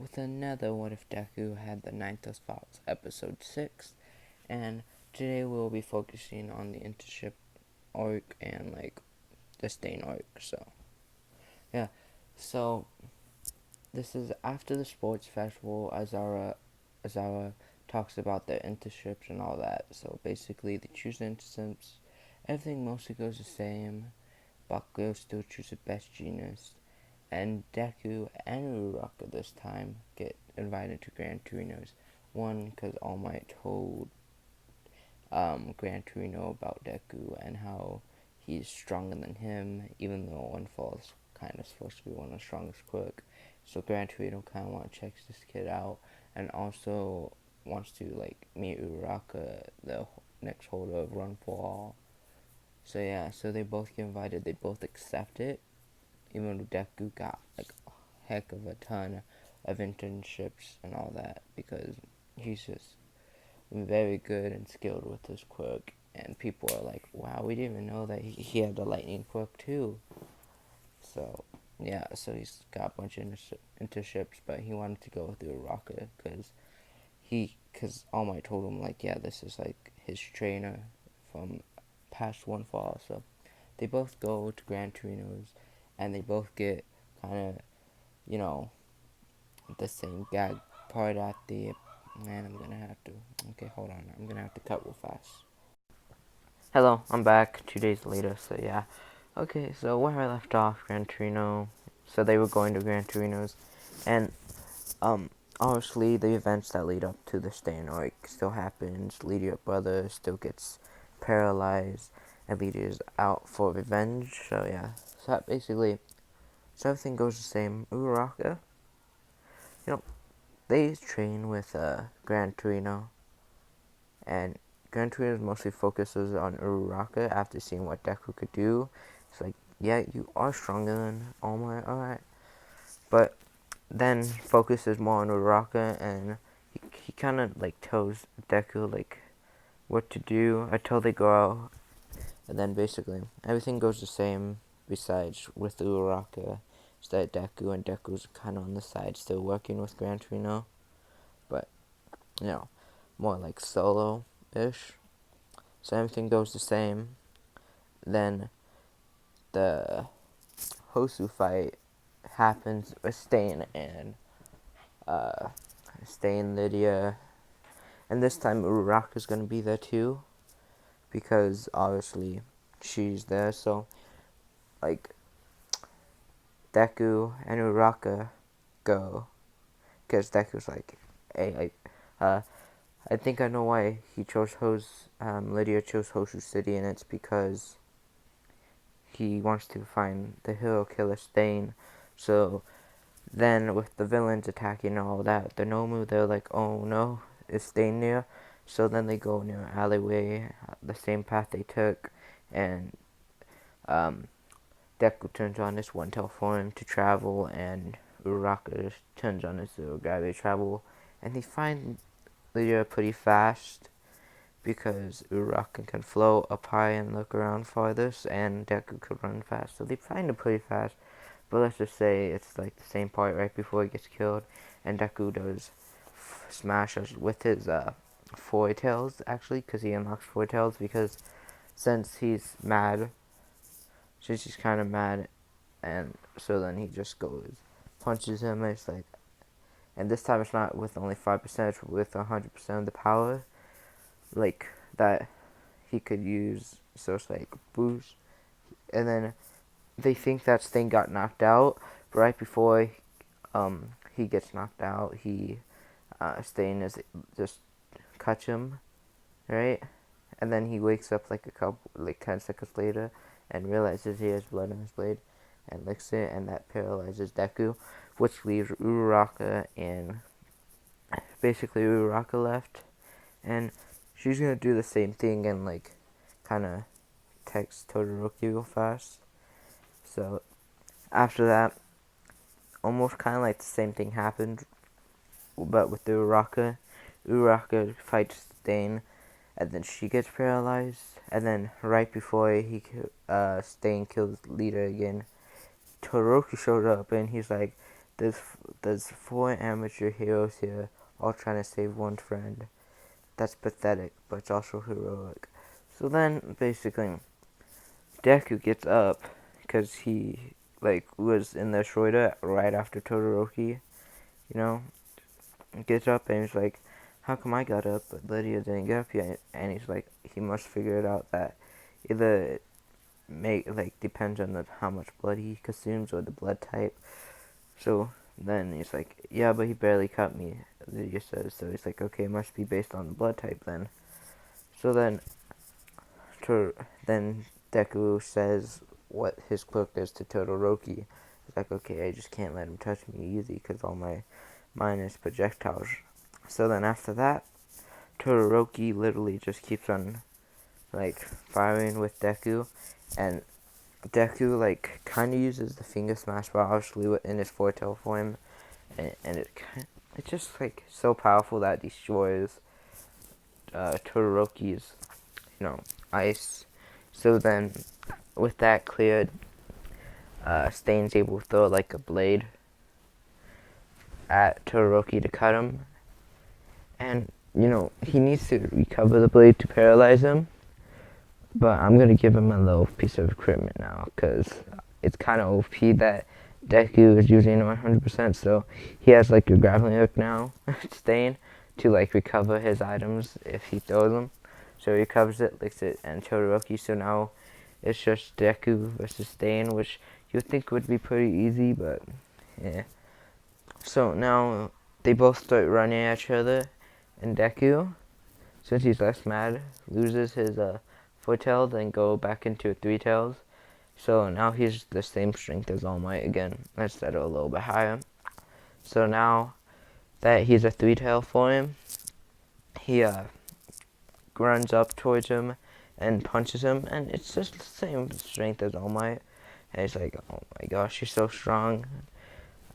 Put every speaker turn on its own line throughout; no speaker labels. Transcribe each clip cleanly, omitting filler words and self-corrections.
with another What If Deku Had the Ninetails Files, Episode 6, and today we'll be focusing on the internship arc and, the Stain arc, so, this is after the sports festival. Azara talks about their internships and all that, so basically they choose internships, everything mostly goes the same. Bakugo still chooses best genius, and Deku and Uraraka this time get invited to Gran Torino's. One, because All Might told Gran Torino about Deku and how he's stronger than him, even though One Fall is kind of supposed to be one of the strongest quick. So Gran Torino kind of want to check this kid out, and also wants to meet Uraraka, the next holder of Run for All. So they both get invited. They both accept it, even though Deku got a heck of a ton of internships and all that, because he's just very good and skilled with his quirk, and people are like, wow, we didn't even know that he had the lightning quirk too. So so he's got a bunch of internships, but he wanted to go with Uraraka because All Might told him this is his trainer from past One Fall. So they both go to Gran Torino's, and they both get kind of, the same gag part at the. Man, I'm gonna have to. Okay, hold on. I'm gonna have to cut real fast. Hello, I'm back 2 days later, so yeah. Okay, so where I left off, Gran Torino. So they were going to Gran Torino's, and obviously the events that lead up to the Stain arc still happens. Lydia's brother still gets paralyzed, and Lydia's out for revenge. So yeah, so everything goes the same. Uraraka, they train with Gran Torino, and Gran Torino mostly focuses on Uraraka after seeing what Deku could do. It's like, yeah, you are stronger than All Might, alright. But then focuses more on Uraraka, and he kind of tells Deku what to do until they go out, and then basically everything goes the same besides with Uraraka. It's that Deku, and Deku's kind of on the side still working with Gran Torino, but more like solo-ish. So everything goes the same. Then the Hosu fight happens with Stain and Lydia, and this time Uraraka's gonna be there too, because obviously she's there. So Deku and Uraraka go, because Deku's hey, I think I know why he chose Lydia chose Hosu City, and it's because he wants to find the hero killer Stain. So then with the villains attacking and all that, the Nomu, they're like, oh no, is Stain near? So then they go near an alleyway, the same path they took, and Deku turns on his one tail form to travel, and Uraraka turns on his zero gravity travel, and they find Lydia pretty fast, because Uraraka can float up high and look around farthest, and Deku could run fast. So they find it pretty fast, but let's just say it's the same part right before he gets killed, and Deku does smash us with his four tails, actually, because he unlocks four tails, because since he's kind of mad, and so then he just goes, punches him, and it's and this time it's not with only 5%, it's with 100% of the power, that he could use, so it's boost, and then they think that Sting got knocked out, but right before he gets knocked out, Stain is just cuts him, right, and then he wakes up 10 seconds later, and realizes he has blood on his blade, and licks it, and that paralyzes Deku, which leaves Uraraka, and basically Uraraka left, and she's gonna do the same thing and kind of text Todoroki real fast. So after that, almost kind of the same thing happened, but with Uraraka. Uraraka fights Stain, and then she gets paralyzed, and then right before Stain kills Lita again, Todoroki showed up, and he's like, there's 4 amateur heroes here, all trying to save one friend. That's pathetic, but it's also heroic. So then, basically, Deku gets up, because he, was in the Schroeder right after Todoroki, you know, gets up and he's like, how come I got up, but Lydia didn't get up yet? And he's like, he must figure it out that either depends on how much blood he consumes or the blood type. So then he's like, yeah, but he barely cut me, Lydia says. So he's like, okay, it must be based on the blood type then. So then Deku says what his quirk is to Todoroki. He's like, okay, I just can't let him touch me easy because all my mine is projectiles. So then after that, Todoroki literally just keeps on firing with Deku, and Deku kind of uses the finger smash, but obviously in his foretell form, and it's just so powerful that it destroys Todoroki's ice. So then, with that cleared, Stain's able to throw a blade at Todoroki to cut him, and he needs to recover the blade to paralyze him. But I'm gonna give him a little piece of equipment now, because it's kind of OP that Deku is using 100%. So he has a grappling hook now, Stain, to recover his items if he throws them. So he recovers it, licks it, and Todoroki. So now it's just Deku versus Stain, which you would think would be pretty easy, but yeah. So now they both start running at each other, and Deku, since he's less mad, loses his four-tail, then go back into 3-tails. So now he's the same strength as All Might again, instead of a little bit higher. So now that he's a 3-tail for him, he runs up towards him and punches him, and it's just the same strength as All Might. And he's like, oh my gosh, you're so strong.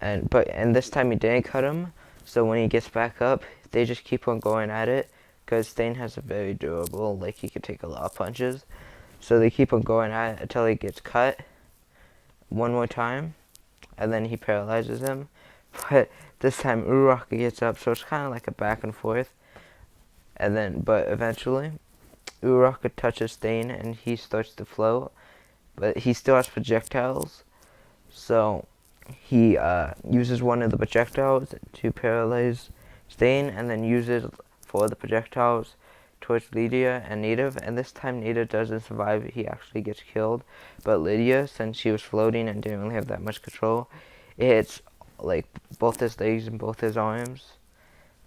And this time he didn't cut him, so when he gets back up, they just keep on going at it, because Stain has a very durable, he could take a lot of punches. So they keep on going at it until he gets cut one more time, and then he paralyzes him. But this time Uraraka gets up, so it's kind of like a back and forth. And then, but eventually, Uraraka touches Stain, and he starts to float, but he still has projectiles. So he uses one of the projectiles to paralyze Stain, and then uses for the projectiles towards Lydia and Native, and this time Native doesn't survive, he actually gets killed. But Lydia, since she was floating and didn't really have that much control, it hits both his legs and both his arms.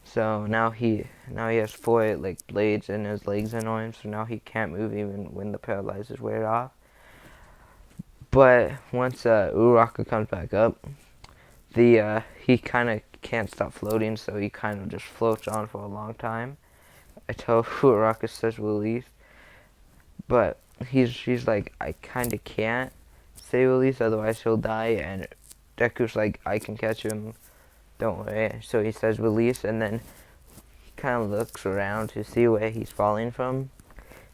So now he has 4 blades in his legs and arms, so now he can't move even when the paralyzers wear off. But once Uraraka comes back up, he kind of can't stop floating, so he kind of just floats on for a long time until Uraraka says release. But she's like, I kind of can't say release, otherwise he'll die. And Deku's like, I can catch him, don't worry. So he says release, and then he kind of looks around to see where he's falling from,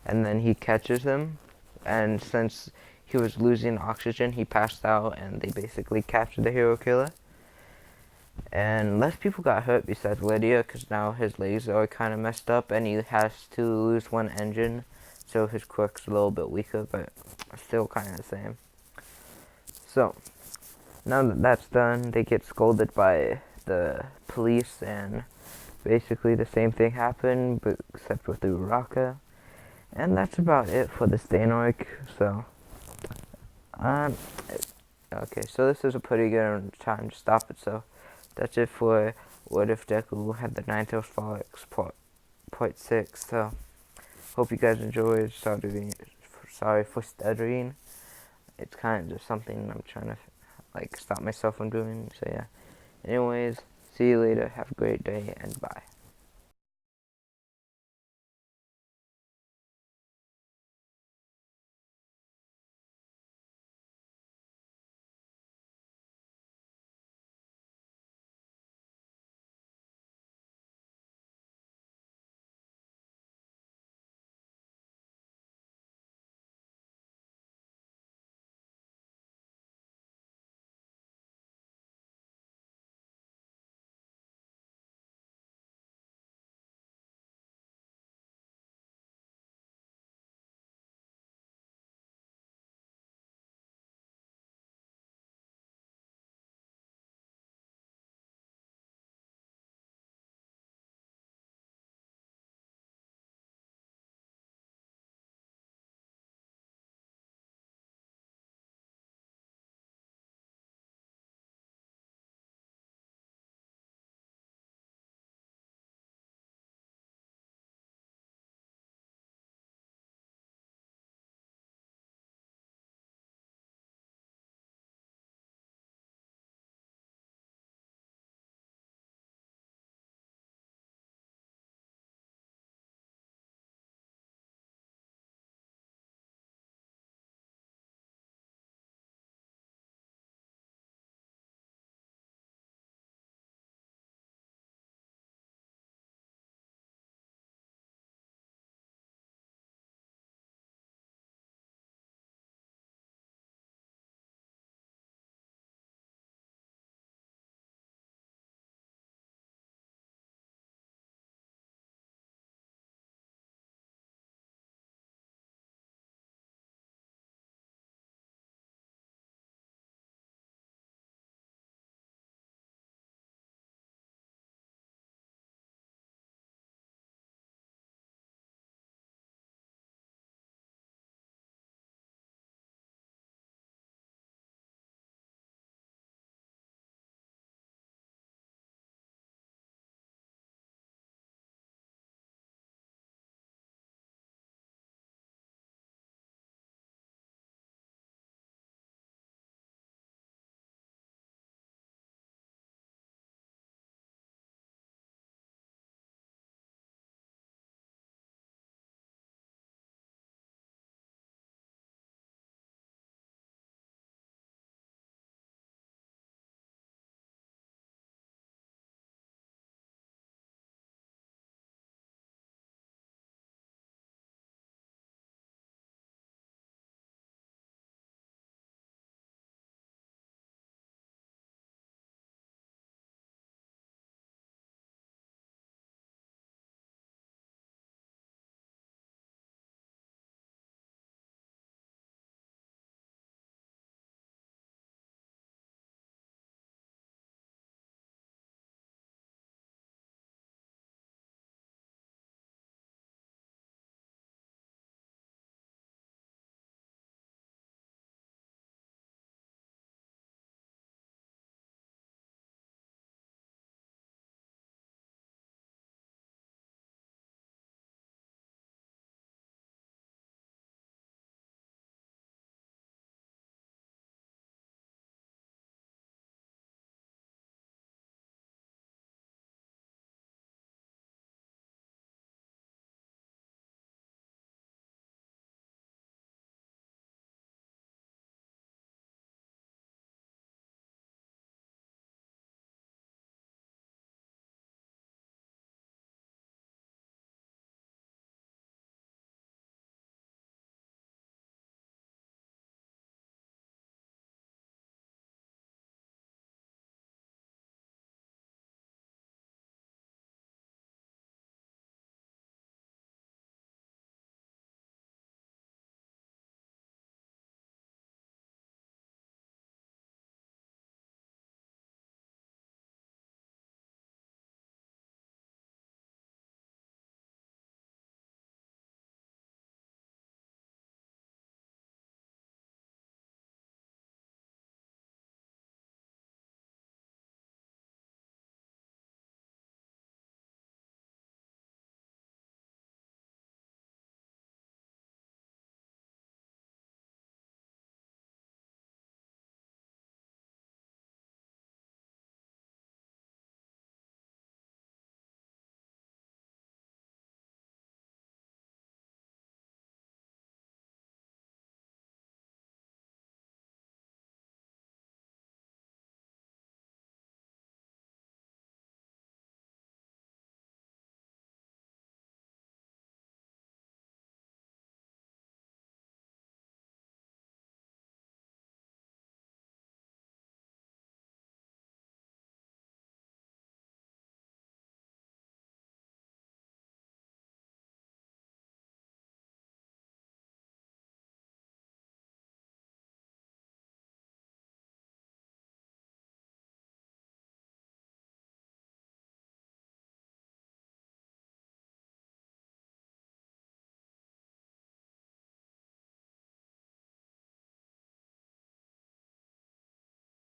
and then he catches him. And since he was losing oxygen, he passed out, and they basically captured the hero killer. And less people got hurt besides Lydia, because now his legs are kind of messed up, and he has to lose one engine, so his quirk's a little bit weaker, but still kind of the same. So now that that's done, they get scolded by the police, and basically the same thing happened, but except with the Uraraka. And that's about it for the Stain arc. So okay, so this is a pretty good time to stop it. So that's it for What If Deku Had the Ninetails Frolics part 6. So hope you guys enjoyed. Sorry for stuttering. It's kind of just something I'm trying to stop myself from doing. So yeah. Anyways, see you later. Have a great day, and bye.